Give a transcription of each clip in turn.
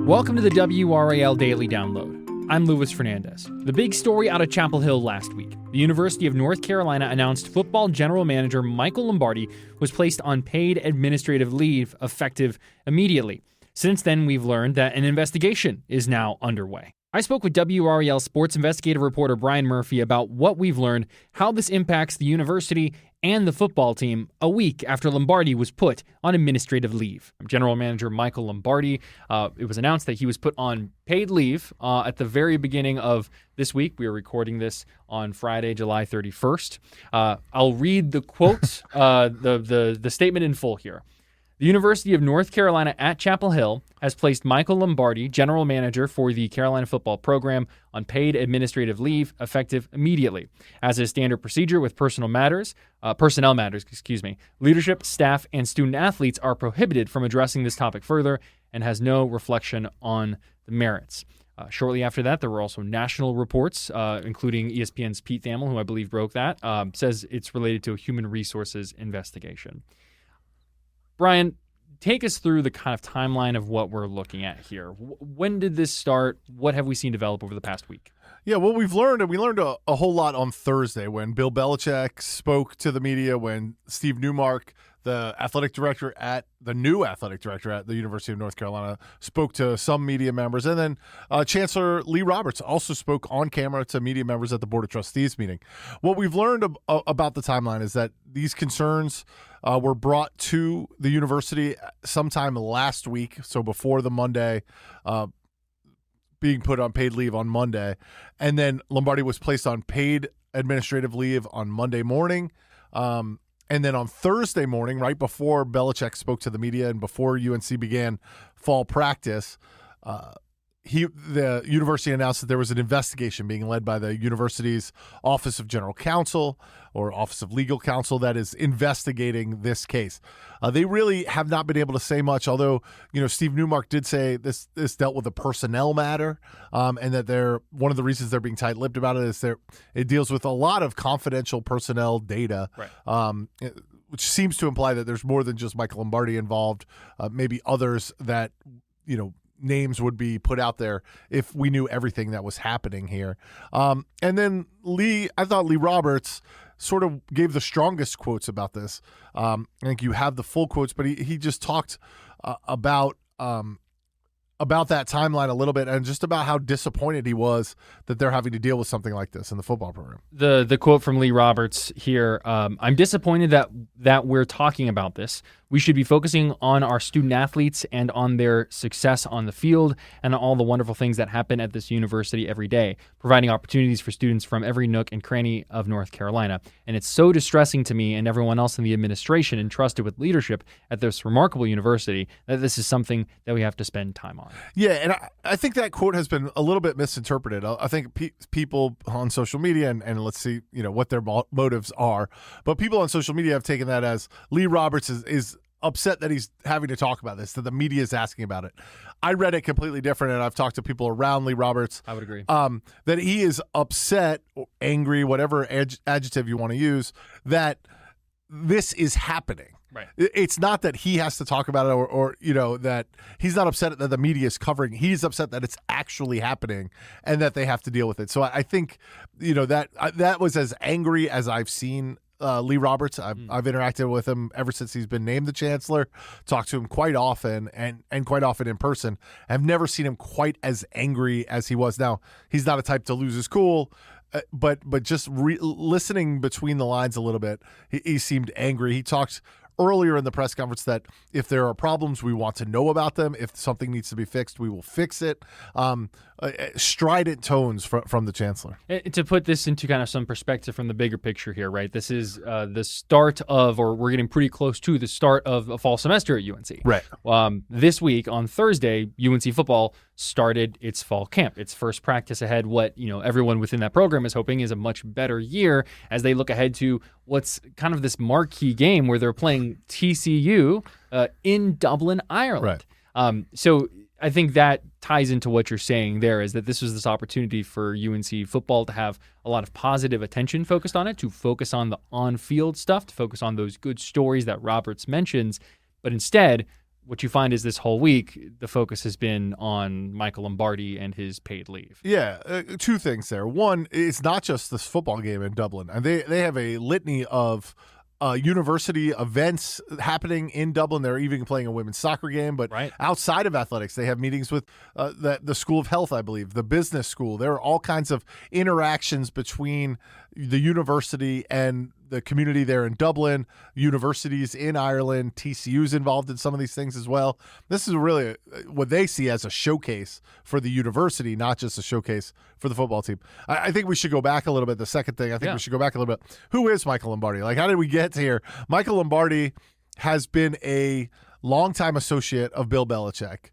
Welcome to the WRAL Daily Download. I'm Louis Fernandez. The big story out of Chapel Hill last week. The University of North Carolina announced football general manager Michael Lombardi was placed on paid administrative leave effective immediately. Since then, we've learned that an investigation is now underway. I spoke with WRAL sports investigative reporter Brian Murphy about what we've learned, how this impacts the university and the football team a week after Lombardi was put on administrative leave. General Manager Michael Lombardi, it was announced that he was put on paid leave at the very beginning of this week. We are recording this on Friday, July 31st. I'll read the quote, the statement in full here. The University of North Carolina at Chapel Hill has placed Michael Lombardi, general manager for the Carolina football program, on paid administrative leave effective immediately. As is standard procedure with personnel matters, leadership, staff, and student athletes are prohibited from addressing this topic further and has no reflection on the merits. Shortly after that, there were also national reports, including ESPN's Pete Thamel, who I believe broke that, says it's related to a human resources investigation. Brian, take us through the kind of timeline of what we're looking at here. When did this start? What have we seen develop over the past week? Yeah, what we've learned, and we learned a whole lot on Thursday when Bill Belichick spoke to the media, when Steve Newmark, the new athletic director at the University of North Carolina, spoke to some media members. And then Chancellor Lee Roberts also spoke on camera to media members at the Board of Trustees meeting. What we've learned about the timeline is that these concerns were brought to the university sometime last week, so before the Monday, being put on paid leave on Monday. And then Lombardi was placed on paid administrative leave on Monday morning. And then on Thursday morning, right before Belichick spoke to the media and before UNC began fall practice, the university announced that there was an investigation being led by the university's Office of General Counsel or Office of Legal Counsel that is investigating this case. They really have not been able to say much, although Steve Newmark did say this dealt with a personnel matter, and that one of the reasons they're being tight-lipped about it is it deals with a lot of confidential personnel data, right. Which seems to imply that there's more than just Michael Lombardi involved, maybe others that names would be put out there if we knew everything that was happening here. And then I thought Lee Roberts sort of gave the strongest quotes about this. I think you have the full quotes, but he just talked about that timeline a little bit and just about how disappointed he was that they're having to deal with something like this in the football program. The quote from Lee Roberts here, I'm disappointed that we're talking about this. We should be focusing on our student athletes and on their success on the field and all the wonderful things that happen at this university every day, providing opportunities for students from every nook and cranny of North Carolina. And it's so distressing to me and everyone else in the administration entrusted with leadership at this remarkable university that this is something that we have to spend time on. Yeah, and I think that quote has been a little bit misinterpreted. I think people on social media, and let's see what their motives are, but people on social media have taken that as Lee Roberts is upset that he's having to talk about this, that the media is asking about it. I read it completely different, and I've talked to people around Lee Roberts. I would agree. That he is upset, or angry, whatever adjective you want to use, that this is happening. Right. It's not that he has to talk about it or that he's not upset that the media is covering. He's upset that it's actually happening and that they have to deal with it. So I think, that was as angry as I've seen Lee Roberts. I've interacted with him ever since he's been named the chancellor, talked to him quite often and quite often in person. I've never seen him quite as angry as he was. Now, he's not a type to lose his cool, but just listening between the lines a little bit, he seemed angry. He talked earlier in the press conference that if there are problems, we want to know about them. If something needs to be fixed, we will fix it. Strident tones from the chancellor. To put this into kind of some perspective from the bigger picture here, right? This is the start of, or we're getting pretty close to the start of a fall semester at UNC. Right. This week on Thursday, UNC football started its fall camp. Its first practice ahead. What everyone within that program is hoping is a much better year as they look ahead to what's kind of this marquee game where they're playing TCU in Dublin, Ireland. Right. So I think that ties into what you're saying there, is that this was this opportunity for UNC football to have a lot of positive attention focused on it, to focus on the on-field stuff, to focus on those good stories that Roberts mentions. But instead, what you find is this whole week, the focus has been on Michael Lombardi and his paid leave. Yeah, two things there. One, it's not just this football game in Dublin. And they have a litany of university events happening in Dublin. They're even playing a women's soccer game. But outside of athletics, they have meetings with the School of Health, I believe, the business school. There are all kinds of interactions between the university and the community there in Dublin, universities in Ireland, TCU's involved in some of these things as well. This is really what they see as a showcase for the university, not just a showcase for the football team. I think we should go back a little bit. The second thing, I think we should go back a little bit. Who is Michael Lombardi? Like, how did we get here? Michael Lombardi has been a longtime associate of Bill Belichick.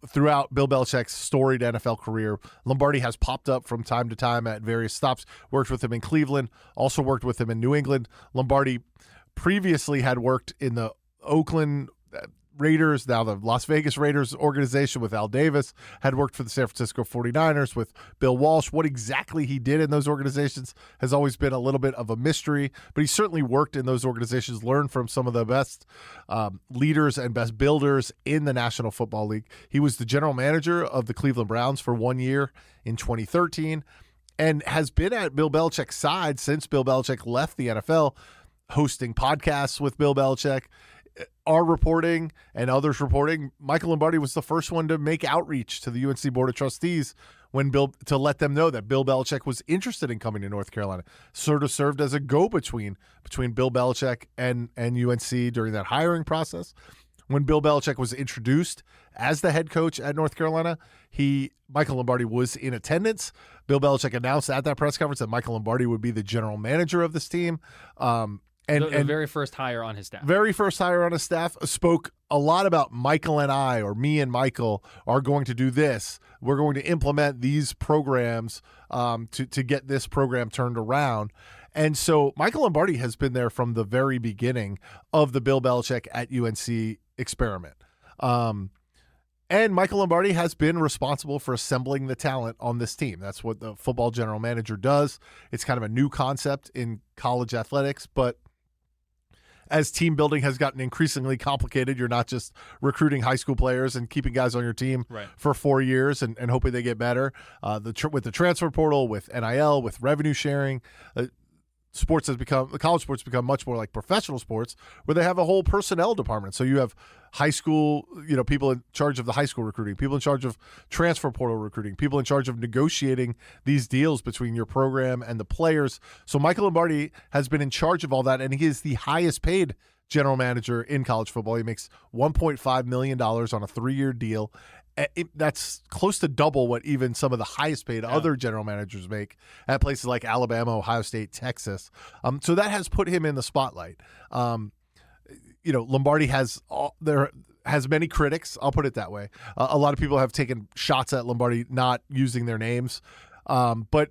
Throughout Bill Belichick's storied NFL career, Lombardi has popped up from time to time at various stops, worked with him in Cleveland, also worked with him in New England. Lombardi previously had worked in the Oakland Raiders, now the Las Vegas Raiders organization with Al Davis, had worked for the San Francisco 49ers with Bill Walsh. What exactly he did in those organizations has always been a little bit of a mystery, but he certainly worked in those organizations, learned from some of the best leaders and best builders in the National Football League. He was the general manager of the Cleveland Browns for 1 year in 2013 and has been at Bill Belichick's side since Bill Belichick left the NFL, hosting podcasts with Bill Belichick. Our reporting and others reporting, Michael Lombardi was the first one to make outreach to the UNC Board of Trustees to let them know that Bill Belichick was interested in coming to North Carolina. Sort of served as a go-between between Bill Belichick and UNC during that hiring process. When Bill Belichick was introduced as the head coach at North Carolina, Michael Lombardi was in attendance. Bill Belichick announced at that press conference that Michael Lombardi would be the general manager of this team. And the very first hire on his staff. Very first hire on his staff. Spoke a lot about Michael and I, or me and Michael, are going to do this. We're going to implement these programs to get this program turned around. And so Michael Lombardi has been there from the very beginning of the Bill Belichick at UNC experiment. And Michael Lombardi has been responsible for assembling the talent on this team. That's what the football general manager does. It's kind of a new concept in college athletics, but as team building has gotten increasingly complicated, you're not just recruiting high school players and keeping guys on your team for 4 years and hoping they get better. With the transfer portal, with NIL, with revenue sharing, college sports become much more like professional sports, where they have a whole personnel department. So you have high school, people in charge of the high school recruiting, people in charge of transfer portal recruiting, people in charge of negotiating these deals between your program and the players. So Michael Lombardi has been in charge of all that, and he is the highest paid general manager in college football. He makes $1.5 million on a 3-year deal. That's close to double what even some of the highest paid other general managers make at places like Alabama, Ohio State, Texas. So that has put him in the spotlight. Lombardi has many critics. I'll put it that way. A lot of people have taken shots at Lombardi not using their names, but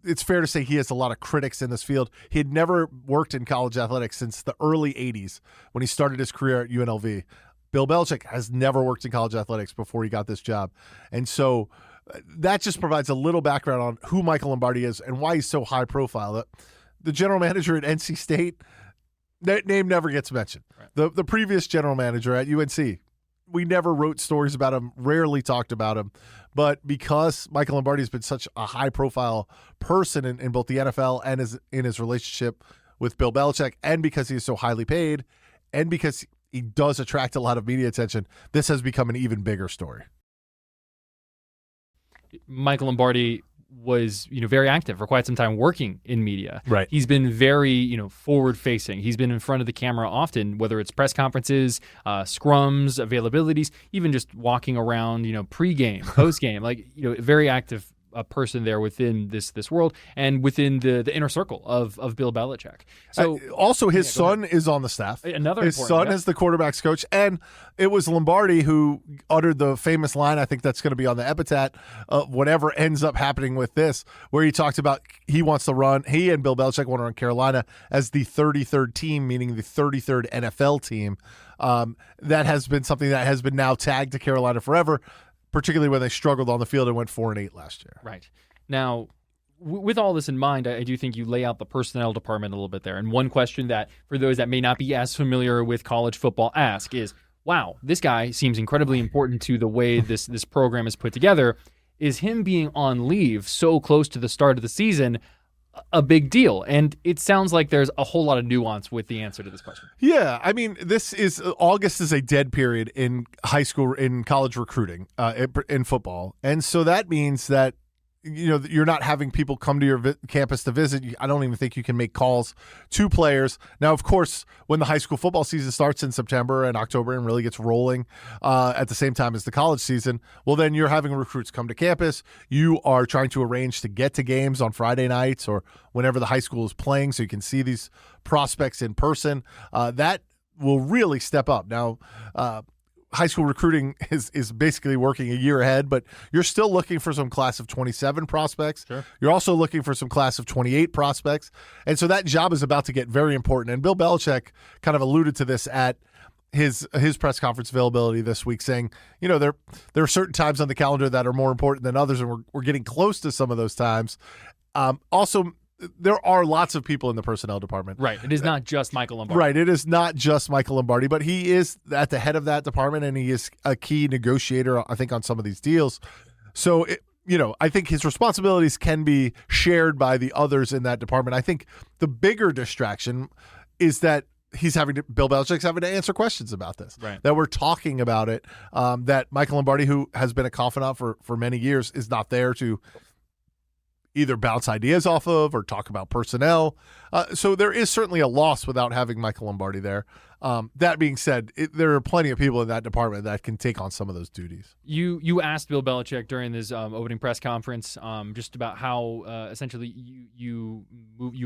it's fair to say he has a lot of critics in this field. He had never worked in college athletics since the early 80s when he started his career at UNLV. Bill Belichick has never worked in college athletics before he got this job. And so that just provides a little background on who Michael Lombardi is and why he's so high profile. The general manager at NC State, that name never gets mentioned. Right. The previous general manager at UNC, we never wrote stories about him, rarely talked about him. But because Michael Lombardi has been such a high profile person in both the NFL and in his relationship with Bill Belichick, and because he is so highly paid, and because he does attract a lot of media attention, this has become an even bigger story. Michael Lombardi was, very active for quite some time working in media. Right. He's been very, forward facing. He's been in front of the camera often, whether it's press conferences, scrums, availabilities, even just walking around, pregame, postgame, very active person there within this world and within the inner circle of Bill Belichick. So also his son is on the staff. His son is the quarterback's coach, and it was Lombardi who uttered the famous line, I think that's going to be on the epitaph of whatever ends up happening with this, where he talked about he and Bill Belichick want to run Carolina as the 33rd team, meaning the 33rd NFL team. That has been something that has been now tagged to Carolina forever, particularly when they struggled on the field and went 4-8 last year. Right. Now, with all this in mind, I do think you lay out the personnel department a little bit there. And one question that, for those that may not be as familiar with college football, ask is, wow, this guy seems incredibly important to the way this program is put together. Is him being on leave so close to the start of the season a big deal? And it sounds like there's a whole lot of nuance with the answer to this question. Yeah, I mean, August is a dead period in high school, in college recruiting, in football. And so that means that, you're not having people come to your campus to visit. I don't even think you can make calls to players. Now, of course, when the high school football season starts in September and October and really gets rolling at the same time as the college season, well, then you're having recruits come to campus. You are trying to arrange to get to games on Friday nights or whenever the high school is playing so you can see these prospects in person. That will really step up. Now, high school recruiting is basically working a year ahead, but you're still looking for some class of 27 prospects. Sure. You're also looking for some class of 28 prospects. And so that job is about to get very important. And Bill Belichick kind of alluded to this at his press conference availability this week, saying, there are certain times on the calendar that are more important than others, and we're getting close to some of those times. Also, there are lots of people in the personnel department. Right. It is not just Michael Lombardi. Right. It is not just Michael Lombardi, but he is at the head of that department, and he is a key negotiator, I think, on some of these deals. So, I think his responsibilities can be shared by the others in that department. I think the bigger distraction is that Bill Belichick's having to answer questions about this. Right. That we're talking about it, that Michael Lombardi, who has been a confidant for many years, is not there to either bounce ideas off of or talk about personnel. So there is certainly a loss without having Michael Lombardi there. That being said, there are plenty of people in that department that can take on some of those duties. You asked Bill Belichick during his opening press conference just about how essentially you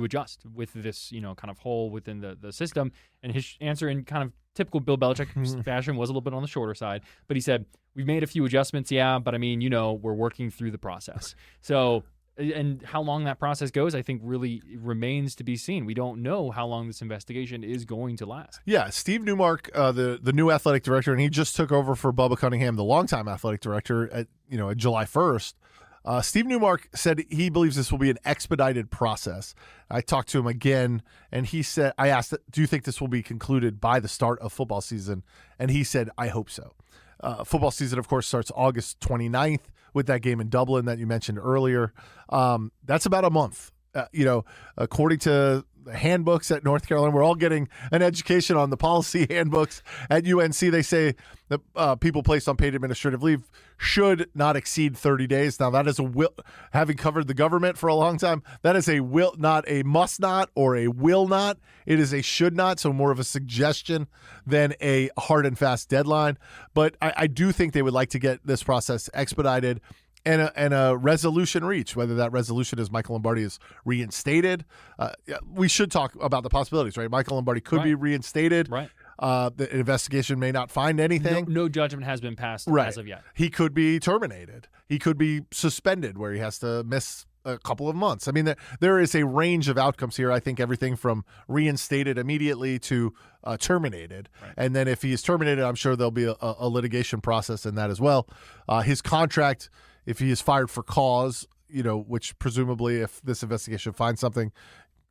adjust with this kind of hole within the system, and his answer in kind of typical Bill Belichick fashion was a little bit on the shorter side, but he said, we've made a few adjustments, but I mean, we're working through the process. So. And how long that process goes, I think, really remains to be seen. We don't know how long this investigation is going to last. Yeah, Steve Newmark, the new athletic director, and he just took over for Bubba Cunningham, the longtime athletic director, at July 1st. Steve Newmark said he believes this will be an expedited process. I talked to him again, and he said, I asked, do you think this will be concluded by the start of football season? And he said, I hope so. Football season, of course, starts August 29th with that game in Dublin that you mentioned earlier. That's about a month. According to the handbooks at North Carolina, we're all getting an education on the policy handbooks at UNC. They say that people placed on paid administrative leave should not exceed 30 days. Now, that is having covered the government for a long time, that is a will, not a must not or a will not. It is a should not, so more of a suggestion than a hard and fast deadline. But I do think they would like to get this process expedited and a resolution reached, whether that resolution is Michael Lombardi is reinstated. We should talk about the possibilities, right? Michael Lombardi could be reinstated. Right. The investigation may not find anything. No judgment has been passed as of yet. He could be terminated. He could be suspended where he has to miss a couple of months. I mean, there is a range of outcomes here. I think everything from reinstated immediately to terminated. Right. And then if he is terminated, I'm sure there'll be a litigation process in that as well. His contract, if he is fired for cause, which presumably if this investigation finds something,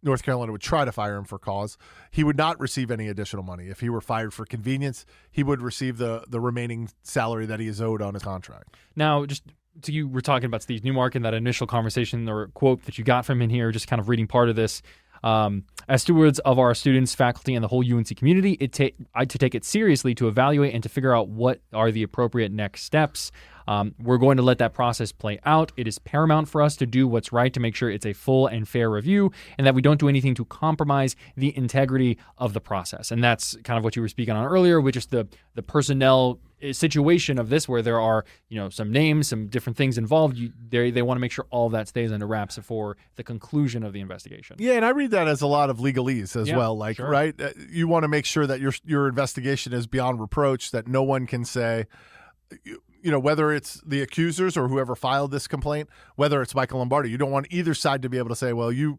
North Carolina would try to fire him for cause, he would not receive any additional money. If he were fired for convenience, he would receive the remaining salary that he is owed on his contract. Now, you were talking about Steve Newmark in that initial conversation or quote that you got from him here, just kind of reading part of this. As stewards of our students, faculty, and the whole UNC community, to take it seriously, to evaluate and to figure out what are the appropriate next steps. We're going to let that process play out. It is paramount for us to do what's right to make sure it's a full and fair review and that we don't do anything to compromise the integrity of the process. And that's kind of what you were speaking on earlier, which is the personnel situation of this where there are, some names, some different things involved. They want to make sure all of that stays under wraps for the conclusion of the investigation. Yeah, and I read that as a lot of legalese as well. Like, sure. Right? You want to make sure that your investigation is beyond reproach, that no one can say, whether it's the accusers or whoever filed this complaint, whether it's Michael Lombardi, you don't want either side to be able to say, well, you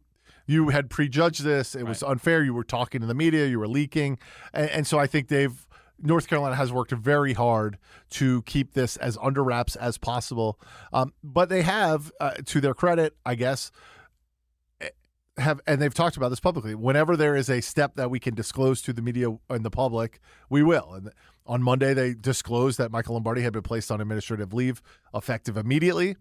had prejudged this, it was unfair, you were talking to the media, you were leaking. And so I think North Carolina has worked very hard to keep this as under wraps as possible. But they have, to their credit, I guess, and they've talked about this publicly, whenever there is a step that we can disclose to the media and the public, we will. And on Monday, they disclosed that Michael Lombardi had been placed on administrative leave effective immediately.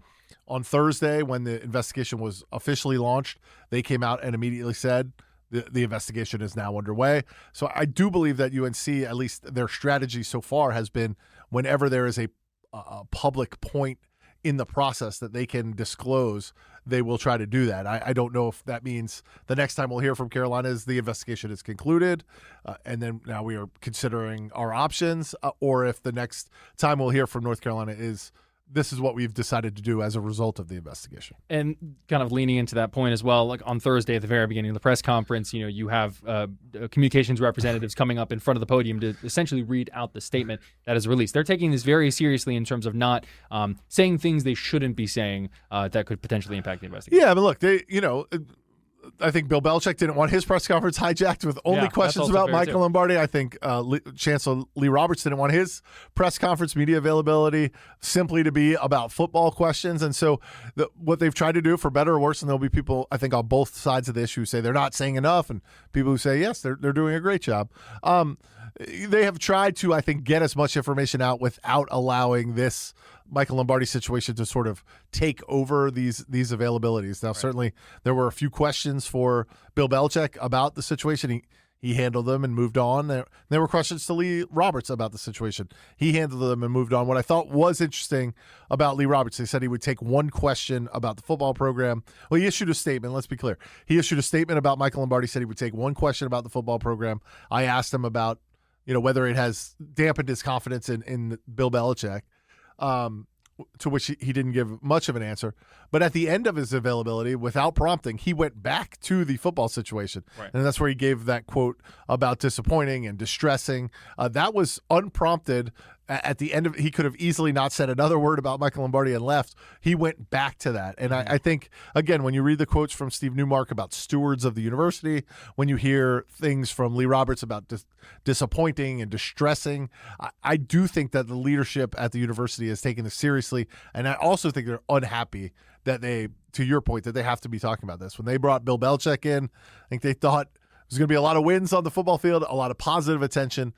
On Thursday, when the investigation was officially launched, they came out and immediately said the investigation is now underway. So I do believe that UNC, at least their strategy so far, has been whenever there is a public point in the process that they can disclose, they will try to do that. I don't know if that means the next time we'll hear from Carolina is the investigation is concluded, and then now we are considering our options, or if the next time we'll hear from North Carolina is this is what we've decided to do as a result of the investigation. And kind of leaning into that point as well, like on Thursday at the very beginning of the press conference, you have communications representatives coming up in front of the podium to essentially read out the statement that is released. They're taking this very seriously in terms of not saying things they shouldn't be saying that could potentially impact the investigation. Yeah, but look, I think Bill Belichick didn't want his press conference hijacked with only questions about Michael Lombardi. I think Chancellor Lee Roberts didn't want his press conference media availability simply to be about football questions. And so what they've tried to do, for better or worse, and there'll be people, I think, on both sides of the issue who say they're not saying enough, and people who say, yes, they're doing a great job. They have tried to, I think, get as much information out without allowing this Michael Lombardi situation to sort of take over these availabilities. Now, Certainly there were a few questions for Bill Belichick about the situation. He handled them and moved on. There were questions to Lee Roberts about the situation. He handled them and moved on. What I thought was interesting about Lee Roberts, they said he would take one question about the football program. Well, he issued a statement. Let's be clear. He issued a statement about Michael Lombardi, said he would take one question about the football program. I asked him about whether it has dampened his confidence in Bill Belichick, to which he didn't give much of an answer. But at the end of his availability, without prompting, he went back to the football situation. Right. And that's where he gave that quote about disappointing and distressing. That was unprompted. At the end of it, he could have easily not said another word about Michael Lombardi and left. He went back to that. And I think, again, when you read the quotes from Steve Newmark about stewards of the university, when you hear things from Lee Roberts about disappointing and distressing, I do think that the leadership at the university has taken this seriously. And I also think they're unhappy that to your point, that they have to be talking about this. When they brought Bill Belichick in, I think they thought there's going to be a lot of wins on the football field, a lot of positive attention.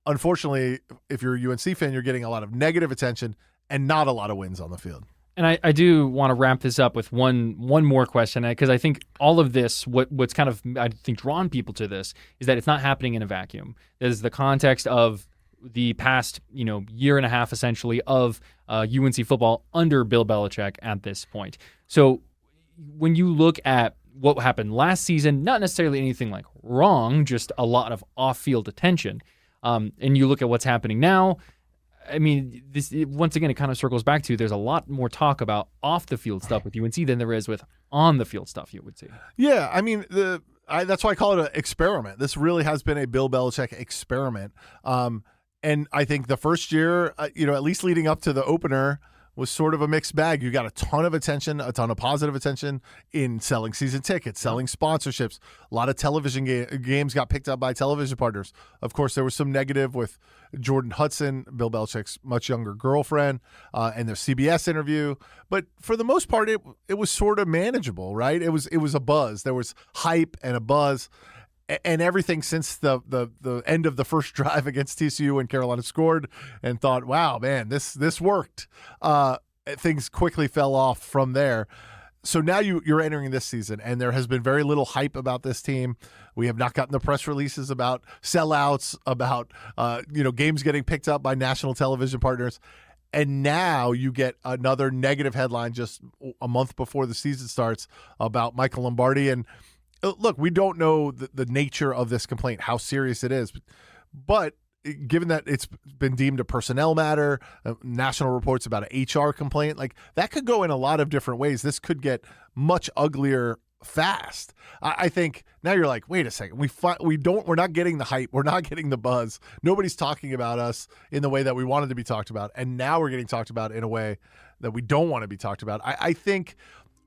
Unfortunately, if you're a UNC fan, you're getting a lot of negative attention and not a lot of wins on the field. And I do want to wrap this up with one more question, because I think all of this, what's kind of, I think, drawn people to this is that it's not happening in a vacuum. There's the context of the past, year and a half, essentially, of UNC football under Bill Belichick at this point. So when you look at what happened last season, not necessarily anything like wrong, just a lot of off-field attention. And you look at what's happening now, I mean, once again, it kind of circles back to there's a lot more talk about off-the-field stuff with UNC than there is with on-the-field stuff, you would see. Yeah, I mean, that's why I call it an experiment. This really has been a Bill Belichick experiment. And I think the first year, at least leading up to the opener, was sort of a mixed bag. You got a ton of attention, a ton of positive attention in selling season tickets, selling sponsorships. A lot of television games got picked up by television partners. Of course, there was some negative with Jordan Hudson, Bill Belichick's much younger girlfriend, and their CBS interview. But for the most part, it was sort of manageable, right? It was a buzz. There was hype and a buzz. And everything since the end of the first drive against TCU when Carolina scored and thought, wow, man, this worked. Things quickly fell off from there. So now you're entering this season, and there has been very little hype about this team. We have not gotten the press releases about sellouts, about games getting picked up by national television partners. And now you get another negative headline just a month before the season starts about Michael Lombardi. And look, we don't know the nature of this complaint, how serious it is. But given that it's been deemed a personnel matter, national reports about an HR complaint, like that could go in a lot of different ways. This could get much uglier fast. I think now you're like, wait a second, we're not getting the hype, we're not getting the buzz. Nobody's talking about us in the way that we wanted to be talked about, and now we're getting talked about in a way that we don't want to be talked about. I think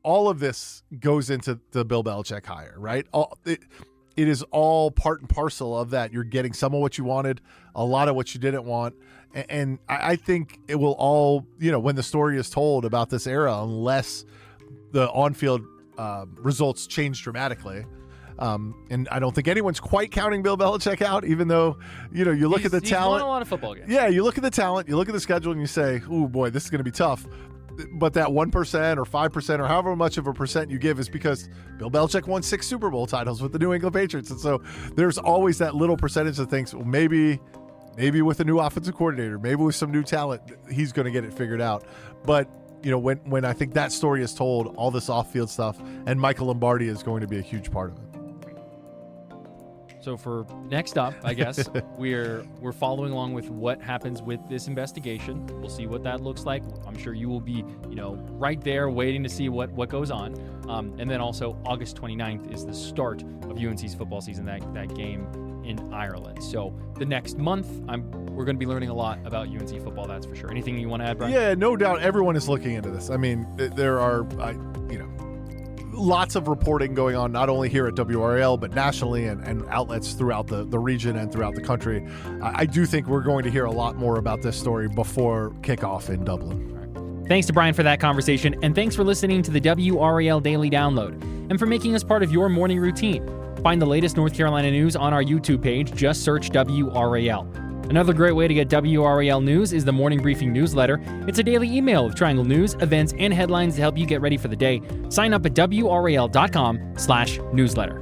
all of this goes into the Bill Belichick hire, right? It is all part and parcel of that. You're getting some of what you wanted, a lot of what you didn't want. And I think it will all, when the story is told about this era, unless the on-field results change dramatically. And I don't think anyone's quite counting Bill Belichick out, even though, you look at the talent. He's won a lot of football games. Yeah, you look at the talent, you look at the schedule, and you say, oh boy, this is going to be tough. But that 1% or 5% or however much of a percent you give is because Bill Belichick won 6 Super Bowl titles with the New England Patriots. And so there's always that little percentage that thinks, well, maybe with a new offensive coordinator, maybe with some new talent, he's going to get it figured out. But, when I think that story is told, all this off-field stuff, and Michael Lombardi is going to be a huge part of it. So for next up, I guess, we're following along with what happens with this investigation. We'll see what that looks like. I'm sure you will be, right there waiting to see what goes on. And then also August 29th is the start of UNC's football season, that game in Ireland. So the next month, we're going to be learning a lot about UNC football, that's for sure. Anything you want to add, Brian? Yeah, no doubt everyone is looking into this. I mean, there are, lots of reporting going on, not only here at WRAL, but nationally and outlets throughout the region and throughout the country. I do think we're going to hear a lot more about this story before kickoff in Dublin. Thanks to Brian for that conversation, and thanks for listening to the WRAL Daily Download, and for making us part of your morning routine. Find the latest North Carolina news on our YouTube page. Just search WRAL. Another great way to get WRAL news is the Morning Briefing newsletter. It's a daily email of Triangle news, events, and headlines to help you get ready for the day. Sign up at WRAL.com/newsletter.